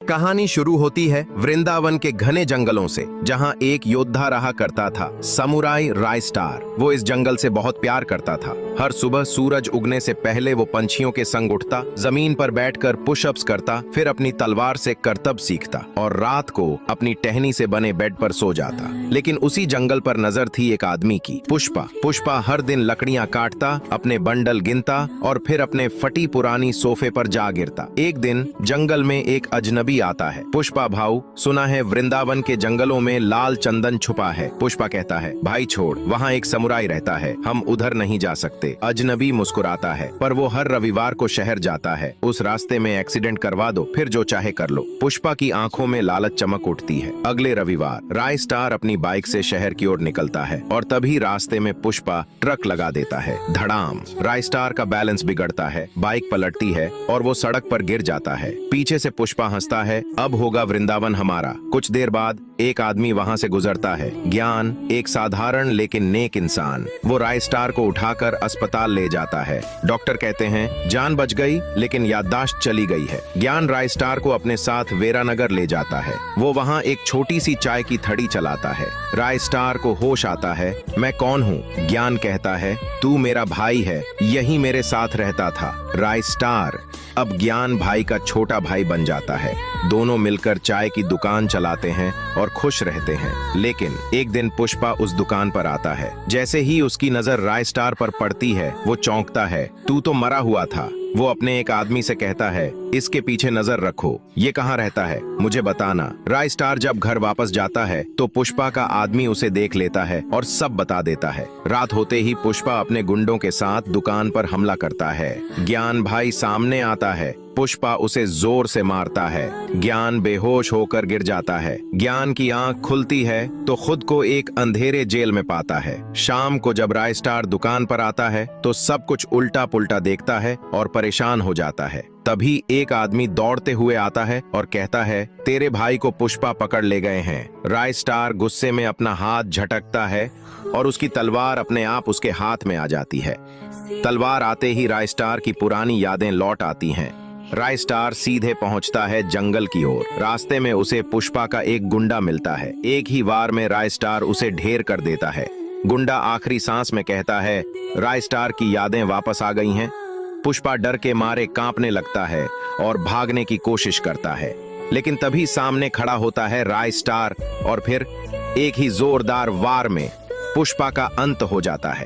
कहानी शुरू होती है वृंदावन के घने जंगलों से, जहां एक योद्धा रहा करता था, समुराई रायस्टार। वो इस जंगल से बहुत प्यार करता था। हर सुबह सूरज उगने से पहले वो पंछियों के संग उठता, जमीन पर बैठकर पुशअप्स करता, फिर अपनी तलवार से करतब सीखता और रात को अपनी टहनी से बने बेड पर सो जाता। लेकिन उसी जंगल पर नजर थी एक आदमी की, पुष्पा। पुष्पा हर दिन लकड़ियां काटता, अपने बंडल गिनता और फिर अपने फटी पुरानी सोफे पर जा गिरता। एक दिन जंगल में एक अजनबी आता है। पुष्पा भाऊ, सुना है वृंदावन के जंगलों में लाल चंदन छुपा है। पुष्पा कहता है, भाई छोड़, वहाँ एक समुराई रहता है, हम उधर नहीं जा सकते। अजनबी मुस्कुराता है, पर वो हर रविवार को शहर जाता है। उस रास्ते में एक्सीडेंट करवा दो, फिर जो चाहे कर लो। पुष्पा की आंखों में लालच चमक उठती है। अगले रविवार रायस्टार अपनी बाइक से शहर की ओर निकलता है और तभी रास्ते में पुष्पा ट्रक लगा देता है। धड़ाम! रायस्टार का बैलेंस बिगड़ता है, बाइक पलटती है और वो सड़क पर गिर जाता है। पीछे से पुष्पा हंसता है, अब होगा वृंदावन हमारा। कुछ देर बाद एक आदमी वहां से गुजरता है। ज्ञान, एक साधारण लेकिन नेक इंसान। वो रायस्टार को उठाकर अस्पताल ले जाता है। डॉक्टर कहते हैं जान बच गई, लेकिन याददाश्त चली गई है। ज्ञान रायस्टार को अपने साथ वेरानगर ले जाता है। वो वहां एक छोटी सी चाय की थड़ी चलाता है। रायस्टार को होश आता है, मैं कौन हूँ? ज्ञान कहता है, तू मेरा भाई है, यही मेरे साथ रहता था। रायस्टार अब ज्ञान भाई का छोटा भाई बन जाता है। दोनों मिलकर चाय की दुकान चलाते हैं और खुश रहते हैं। लेकिन एक दिन पुष्पा उस दुकान पर आता है। जैसे ही उसकी नजर रायस्टार पर पड़ती है, वो चौंकता है। तू तो मरा हुआ था। वो अपने एक आदमी से कहता है, इसके पीछे नजर रखो, ये कहाँ रहता है, मुझे बताना। रायस्टार जब घर वापस जाता है तो पुष्पा का आदमी उसे देख लेता है और सब बता देता है। रात होते ही पुष्पा अपने गुंडों के साथ दुकान पर हमला करता है। ज्ञान भाई सामने आता है। पुष्पा उसे जोर से मारता है। ज्ञान बेहोश होकर गिर जाता है। ज्ञान की आंख खुलती है तो खुद को एक अंधेरे जेल में पाता है। शाम को जब रायस्टार दुकान पर आता है तो सब कुछ उल्टा पुल्टा देखता है और परेशान हो जाता है। तभी एक आदमी दौड़ते हुए आता है और कहता है, तेरे भाई को पुष्पा पकड़ ले गए हैं। रायस्टार गुस्से में अपना हाथ झटकता है और उसकी तलवार अपने आप उसके हाथ में आ जाती है। तलवार आते ही रायस्टार की पुरानी यादें लौट आती हैं। रायस्टार सीधे पहुंचता है जंगल की ओर। रास्ते में उसे पुष्पा का एक गुंडा मिलता है। एक ही वार में रायस्टार उसे ढेर कर देता है। गुंडा आखिरी सांस में कहता है, रायस्टार की यादें वापस आ गई हैं। पुष्पा डर के मारे कांपने लगता है और भागने की कोशिश करता है, लेकिन तभी सामने खड़ा होता है रायस्टार और फिर एक ही जोरदार वार में पुष्पा का अंत हो जाता है।